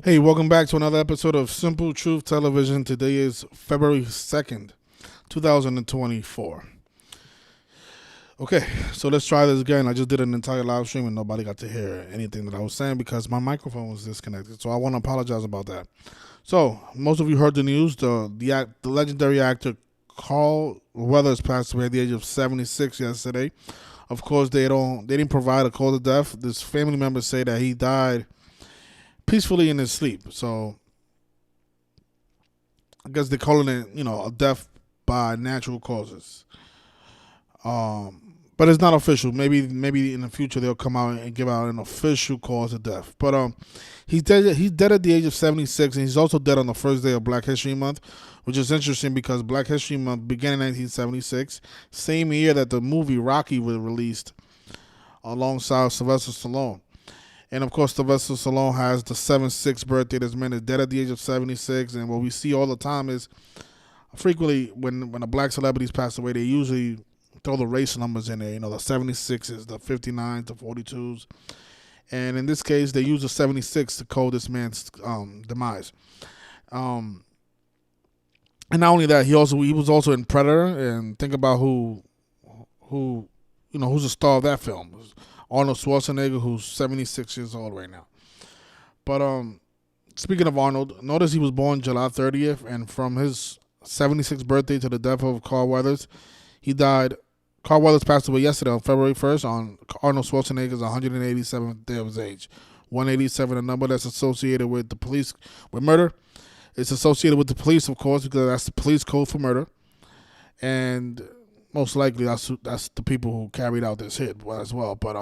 Hey, welcome back to another episode of Simple Truth Television. Today is February 2nd, 2024. Okay, so let's try this again. I just did an entire live stream and nobody got to hear anything that I was saying because my microphone was disconnected. So I want to apologize about that. So, most of you heard the news. The legendary actor Carl Weathers passed away at the age of 76 yesterday. Of course, they didn't provide a cause of death. This family members say that he died peacefully in his sleep. So I guess they're calling it, a death by natural causes. But it's not official. Maybe in the future they'll come out and give out an official cause of death. But he's dead. He's dead at the age of 76, and he's also dead on the first day of Black History Month, which is interesting because Black History Month began in 1976, same year that the movie Rocky was released, alongside Sylvester Stallone. And of course, Sylvester Stallone has the 7/6 birthday. This man is dead at the age of 76. And what we see all the time is frequently when the black celebrities pass away, they usually throw the race numbers in there. The 76s, the 59s, the 42s. And in this case, they use the 76 to code this man's demise. And not only that, he was also in Predator. And think about who's the star of that film. Arnold Schwarzenegger, who's 76 years old right now. But speaking of Arnold, notice he was born July 30th, and from his 76th birthday to the death of Carl Weathers, he died. Carl Weathers passed away yesterday on February 1st on Arnold Schwarzenegger's 187th day of his age. 187, a number that's associated with the police, with murder. It's associated with the police, of course, because that's the police code for murder. And most likely, that's the people who carried out this hit as well. But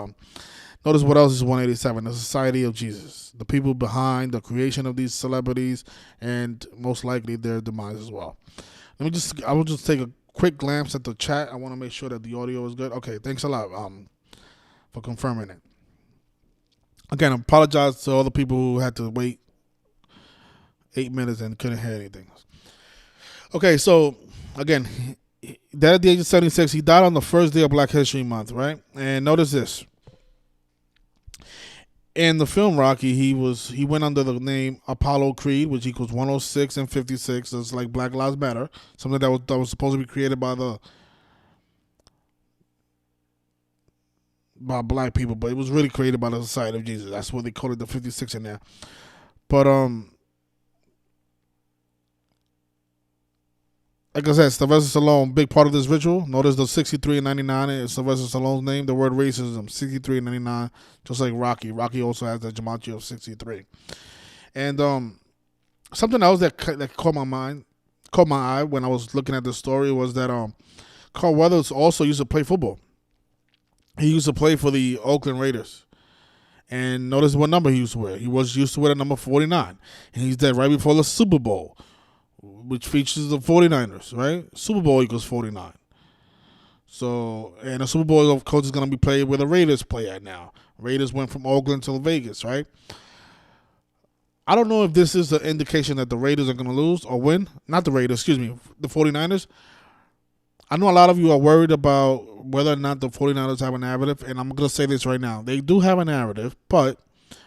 notice what else is 187. The Society of Jesus. The people behind the creation of these celebrities and most likely their demise as well. I will just take a quick glance at the chat. I want to make sure that the audio is good. Okay, thanks a lot for confirming it. Again, I apologize to all the people who had to wait 8 minutes and couldn't hear anything. Okay, so again, dead at the age of 76. He died on the first day of Black History Month, right? And notice this. In the film Rocky, he went under the name Apollo Creed, which equals 106 and 56. It's like Black Lives Matter, something that was supposed to be created by black people, but it was really created by the Society of Jesus. That's what they call it, the 56 in there. But like I said, Sylvester Stallone, big part of this ritual. Notice the 63 and 99 is Sylvester Stallone's name. The word racism, 63 and 99, just like Rocky. Rocky also has the gematria of 63. And something else that caught my eye when I was looking at the story was that Carl Weathers also used to play football. He used to play for the Oakland Raiders. And notice what number he used to wear. He was used to wear the number 49. And he's dead right before the Super Bowl, which features the 49ers, right? Super Bowl equals 49. So, and the Super Bowl, of course, is going to be played where the Raiders play at now. Raiders went from Oakland to Vegas, right? I don't know if this is an indication that the Raiders are going to lose or win. Not the Raiders, excuse me, the 49ers. I know a lot of you are worried about whether or not the 49ers have a narrative, and I'm going to say this right now. They do have a narrative, but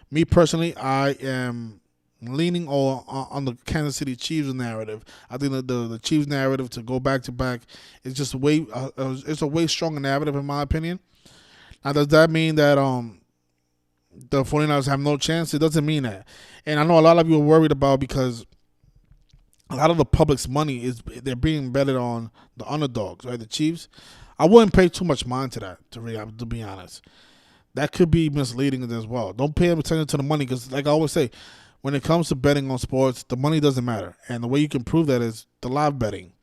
me personally, I am leaning on the Kansas City Chiefs narrative. I think that the Chiefs narrative to go back to back is just it's a way stronger narrative in my opinion. Now, does that mean that the 49ers have no chance? It doesn't mean that. And I know a lot of you are worried about because a lot of the public's money they're being betted on the underdogs, right? The Chiefs. I wouldn't pay too much mind to that, to be honest. That could be misleading as well. Don't pay attention to the money because, like I always say, when it comes to betting on sports, the money doesn't matter. And the way you can prove that is the live betting.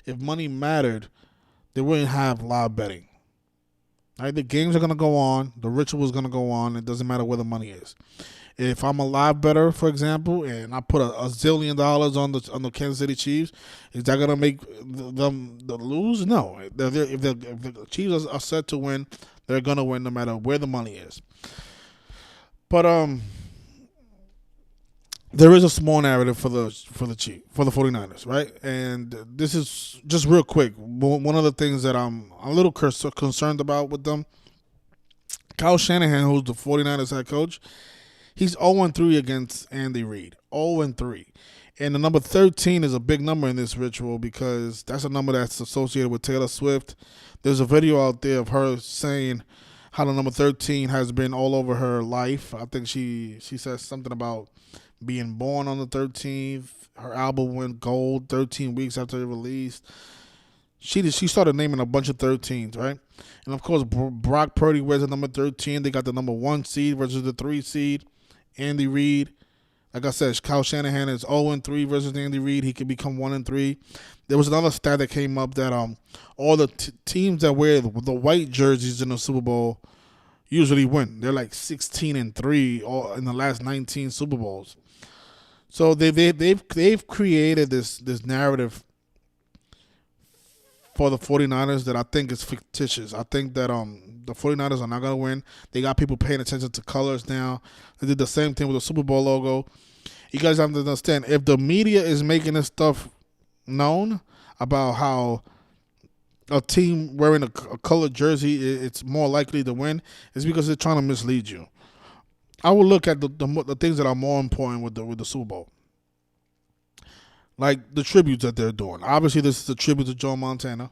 If money mattered, they wouldn't have live betting. Right? The games are going to go on. The ritual is going to go on. It doesn't matter where the money is. If I'm a live bettor, for example, and I put a $1 zillion on the Kansas City Chiefs, is that going to make them lose? No. If the Chiefs are set to win, they're going to win no matter where the money is. But there is a small narrative for the 49ers, right? And this is just real quick. One of the things that I'm a little concerned about with them, Kyle Shanahan, who's the 49ers head coach, He's 0-3 against Andy Reid. 0-3. And the number 13 is a big number in this ritual because that's a number that's associated with Taylor Swift. There's a video out there of her saying how the number 13 has been all over her life. I think she says something about being born on the 13th. Her album went gold 13 weeks after it released. She started naming a bunch of 13s, right? And of course, Brock Purdy wears the number 13. They got the number 1 seed versus the 3 seed. Andy Reid. Like I said, Kyle Shanahan is 0-3 versus Andy Reid. He could become 1-3. There was another stat that came up that all the teams that wear the white jerseys in the Super Bowl usually win. They're like 16-3 in the last 19 Super Bowls. So they've created this narrative for the 49ers that I think is fictitious. I think that the 49ers are not going to win. They got people paying attention to colors now. They did the same thing with the Super Bowl logo. You guys have to understand, if the media is making this stuff known about how a team wearing a colored jersey, it's more likely to win, it's because they're trying to mislead you. I will look at the things that are more important with the Super Bowl. Like the tributes that they're doing. Obviously, this is a tribute to Joe Montana.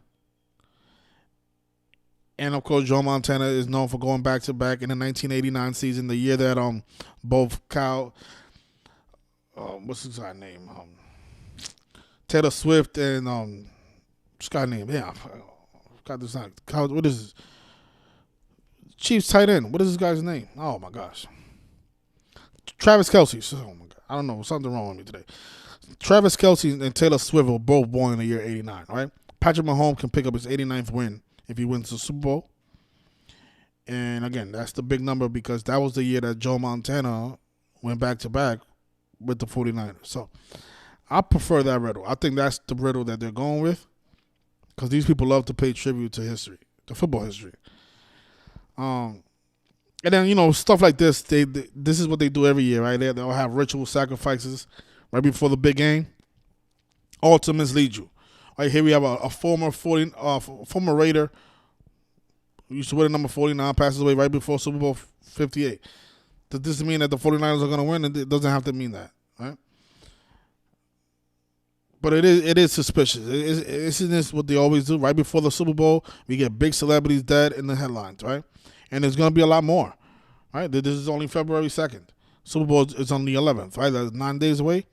And, of course, Joe Montana is known for going back-to-back in the 1989 season, the year that both Kyle, what's his guy's name? Taylor Swift and, what's guy's name? Yeah, I forgot this name. What is his? Chiefs tight end. What is this guy's name? Oh, my gosh. Travis Kelce. Oh, my God. I don't know. Something wrong with me today. Travis Kelce and Taylor Swift were both born in the year 89, right? Patrick Mahomes can pick up his 89th win if he wins the Super Bowl. And, again, that's the big number because that was the year that Joe Montana went back-to-back with the 49ers. So, I prefer that riddle. I think that's the riddle that they're going with because these people love to pay tribute to history, to football history. And then, stuff like this, this is what they do every year, right? They'll have ritual sacrifices right before the big game, all to mislead you. Right here we have a former Raider who used to wear the number 49, passes away right before Super Bowl 58. Does this mean that the 49ers are going to win? It doesn't have to mean that, right? But it is suspicious. Isn't this what they always do? Right before the Super Bowl, we get big celebrities dead in the headlines, right? And there's going to be a lot more, right? This is only February 2nd. Super Bowl is on the 11th, right? That's 9 days away.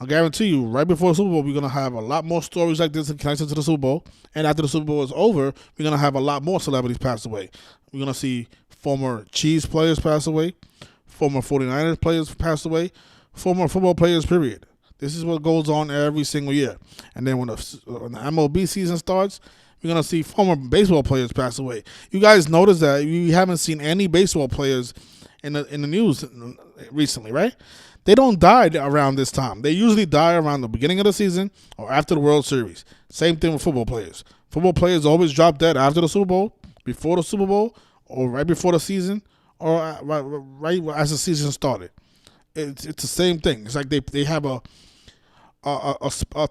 I guarantee you, right before the Super Bowl, we're going to have a lot more stories like this in connection to the Super Bowl. And after the Super Bowl is over, we're going to have a lot more celebrities pass away. We're going to see former Chiefs players pass away, former 49ers players pass away, former football players, period. This is what goes on every single year. And then when the MLB season starts, we're going to see former baseball players pass away. You guys notice that we haven't seen any baseball players in the news recently, right? They don't die around this time. They usually die around the beginning of the season or after the World Series. Same thing with football players. Football players always drop dead after the Super Bowl, before the Super Bowl, or right before the season, or right as the season started. It's the same thing. It's like they have a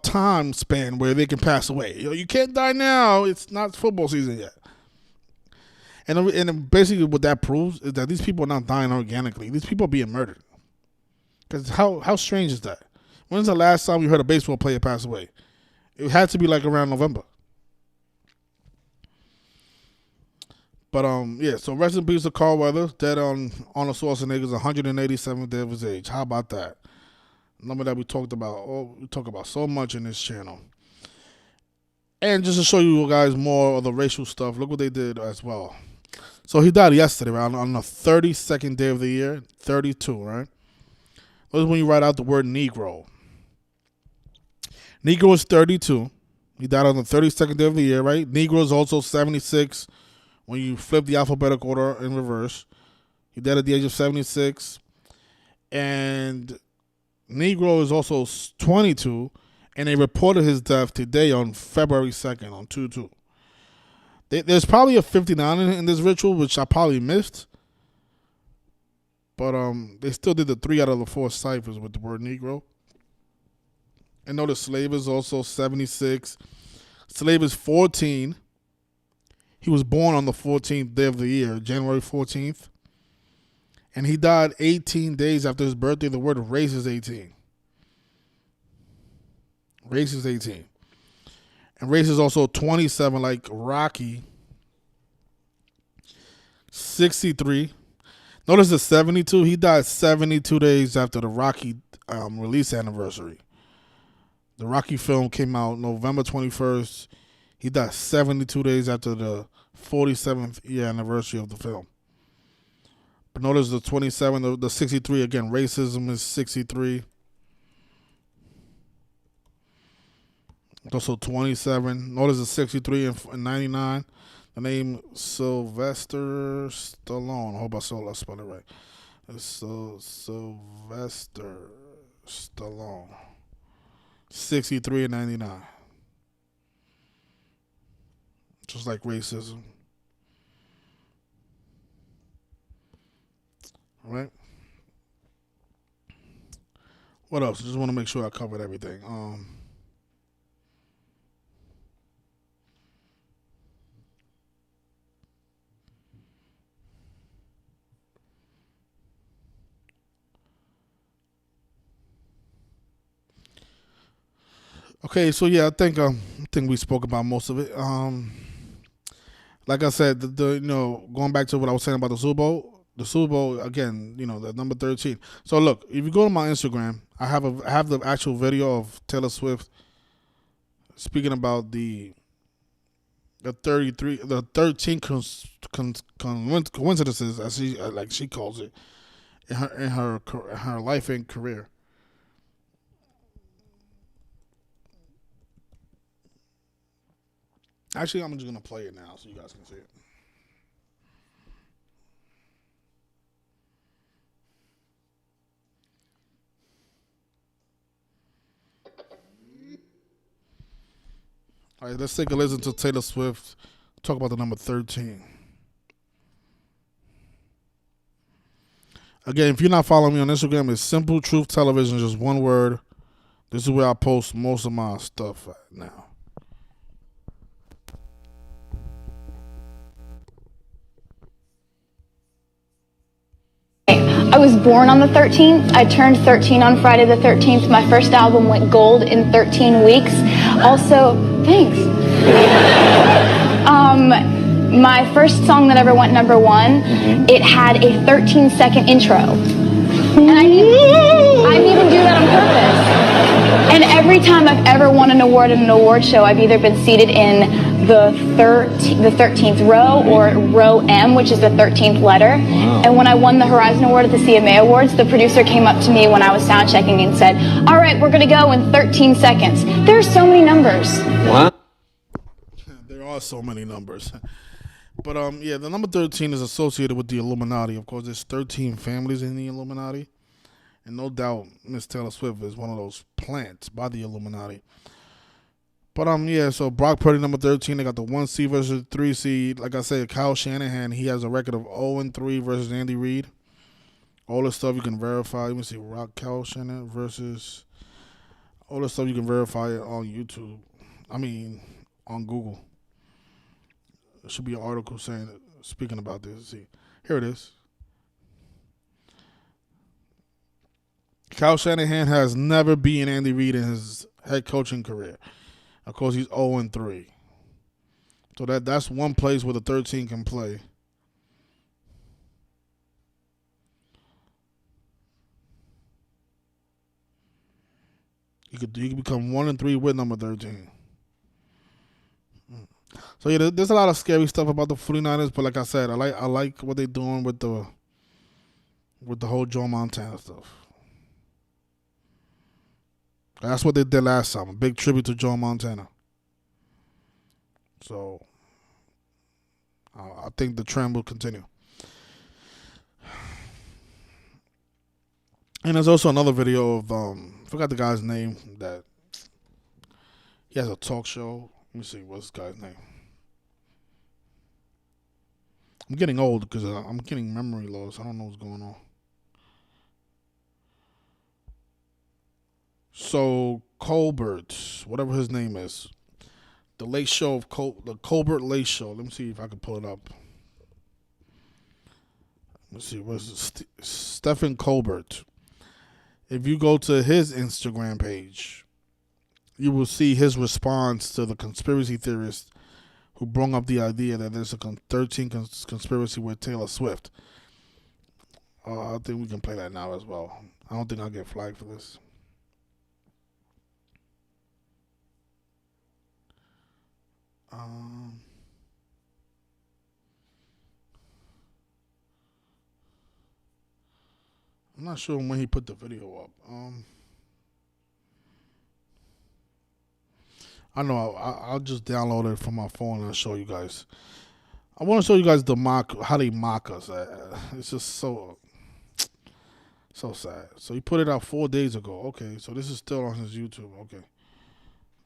time span where they can pass away. You can't die now. It's not football season yet. And basically what that proves is that these people are not dying organically. These people are being murdered. Because how strange is that? When's the last time we heard a baseball player pass away? It had to be like around November. But yeah, so rest in peace to Carl Weathers, dead on Arnold Schwarzenegger's 187th day of his age. How about that? Number that we talked about. Oh, we talk about so much in this channel. And just to show you guys more of the racial stuff, look what they did as well. So he died yesterday, right, on the 32nd day of the year, 32, right? This is when you write out the word Negro. Negro is 32. He died on the 32nd day of the year, right? Negro is also 76 when you flip the alphabetical order in reverse. He died at the age of 76. And Negro is also 22. And they reported his death today on February 2nd on 2/2. There's probably a 59 in this ritual, which I probably missed. But they still did the 3 out of the 4 ciphers with the word Negro. And notice Slave is also 76. Slave is 14. He was born on the 14th day of the year, January 14th. And he died 18 days after his birthday. The word race is 18. Race is 18. And race is also 27, like Rocky. 63. Notice the 72. He died 72 days after the Rocky release anniversary. The Rocky film came out November 21st. He died 72 days after the 47th year anniversary of the film. But notice the 27, the 63, again, racism is 63. Also 27. Notice the 63 and 99. The name Sylvester Stallone. I hope I spelled it right. Sylvester Stallone. 63 and 99. Just like racism. All right. What else? I just want to make sure I covered everything. Okay, so yeah, I think we spoke about most of it. Like I said, the going back to what I was saying about the Super Bowl. The Super Bowl again, the number 13. So look, if you go to my Instagram, I have the actual video of Taylor Swift speaking about the 13 coincidences, as she calls it, in her life and career. Actually, I'm just gonna play it now so you guys can see it. All right, let's take a listen to Taylor Swift talk about the number 13. Again, if you're not following me on Instagram, it's Simple Truth Television, just one word. This is where I post most of my stuff right now. I was born on the 13th. I turned 13 on Friday the 13th. My first album went gold in 13 weeks. Also, thanks. My first song that ever went number one, it had a 13-second intro. And I didn't even do that on purpose. And every time I've ever won an award at an award show, I've either been seated in the 13th row or row M, which is the 13th letter. Wow. And when I won the Horizon Award at the CMA Awards, the producer came up to me when I was sound checking and said, "All right, we're going to go in 13 seconds. There are so many numbers." What? There are so many numbers. But yeah, the number 13 is associated with the Illuminati. Of course, there's 13 families in the Illuminati. And no doubt Miss Taylor Swift is one of those plants by the Illuminati. But yeah, so Brock Purdy, number 13, they got the 1 seed versus 3 seed. Like I said, Kyle Shanahan, he has a record of 0-3 versus Andy Reid. All this stuff you can verify. Let me see, Kyle Shanahan versus all this stuff you can verify on YouTube. I mean, on Google. There should be an article speaking about this. See, here it is. Kyle Shanahan has never beaten Andy Reid in his head coaching career. Of course, he's 0-3. So that's one place where the 13 can play. You could become 1-3 with number 13. So yeah, there's a lot of scary stuff about the 49ers, but like I said, I like what they're doing with the whole Joe Montana stuff. That's what they did last time. A big tribute to Joe Montana. So I think the trend will continue. And there's also another video of I forgot the guy's name, that he has a talk show. Let me see, what's this guy's name? I'm getting old because I'm getting memory loss. I don't know what's going on. So Colbert, whatever his name is, the Late Show of the Colbert Late Show. Let me see if I can pull it up. let's see, what's it? Stephen Colbert. If you go to his Instagram page, you will see his response to the conspiracy theorist who brought up the idea that there's a 13 conspiracy with Taylor Swift. I think we can play that now as well. I don't think I'll get flagged for this. I'm not sure when he put the video up. I know. I'll just download it from my phone and I'll show you guys. I want to show you guys how they mock us. It's just so sad. So he put it out 4 days ago. Okay, so this is still on his YouTube. Okay,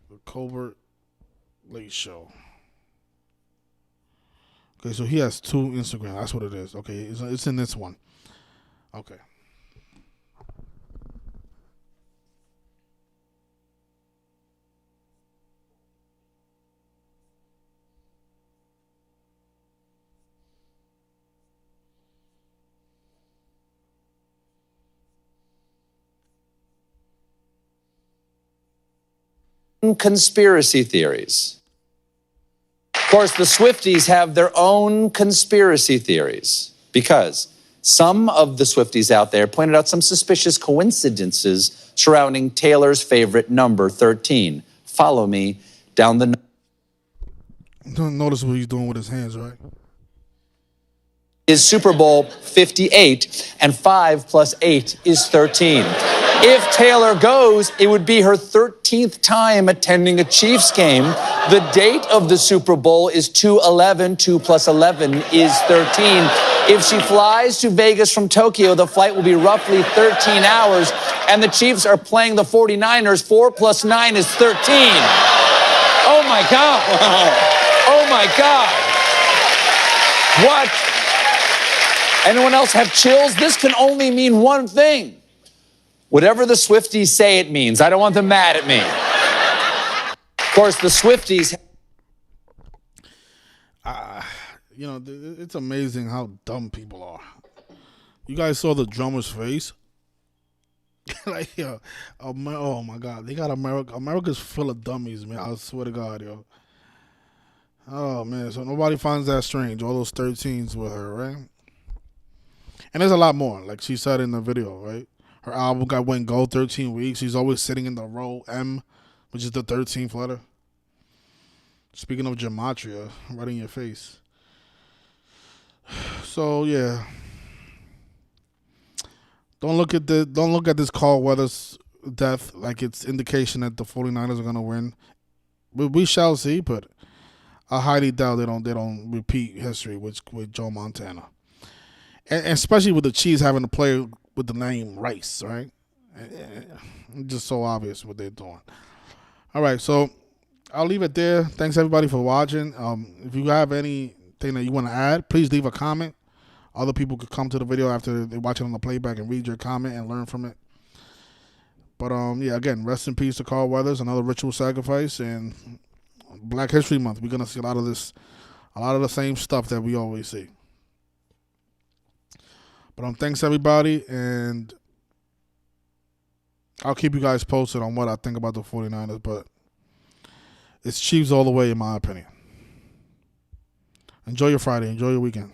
the Colbert Late Show. Okay, so he has 2 Instagram. That's what it is. Okay, it's in this one. Okay. Conspiracy theories. Of course, the Swifties have their own conspiracy theories because some of the Swifties out there pointed out some suspicious coincidences surrounding Taylor's favorite number, 13. Follow me down the... Don't notice what he's doing with his hands, right? Is Super Bowl 58, and 5 plus 8 is 13. If Taylor goes, it would be her 13th time attending a Chiefs game. The date of the Super Bowl is 2/11. 2 plus 11 is 13. If she flies to Vegas from Tokyo, the flight will be roughly 13 hours, and the Chiefs are playing the 49ers. 4 plus 9 is 13. Oh, my God. Oh, my God. What? Anyone else have chills? This can only mean one thing. Whatever the Swifties say it means. I don't want them mad at me. Of course, the Swifties... it's amazing how dumb people are. You guys saw the drummer's face? Like, yo, oh my God. They got America. America's full of dummies, man. I swear to God, yo. Oh, man. So nobody finds that strange. All those 13s with her, right? And there's a lot more, like she said in the video, right? Her album went gold 13 weeks. She's always sitting in the row M, which is the 13th letter. Speaking of gematria, right in your face. So yeah, don't look at this Carl Weathers death like it's indication that the 49ers are gonna win. We shall see, but I highly doubt they don't repeat history with Joe Montana. And especially with the Chiefs having to play with the name Rice, right? It's just so obvious what they're doing. All right, so I'll leave it there. Thanks, everybody, for watching. If you have anything that you want to add, please leave a comment. Other people could come to the video after they watch it on the playback and read your comment and learn from it. But, yeah, again, rest in peace to Carl Weathers, another ritual sacrifice. And Black History Month, we're going to see a lot of the same stuff that we always see. But thanks, everybody, and I'll keep you guys posted on what I think about the 49ers, but it's Chiefs all the way, in my opinion. Enjoy your Friday. Enjoy your weekend.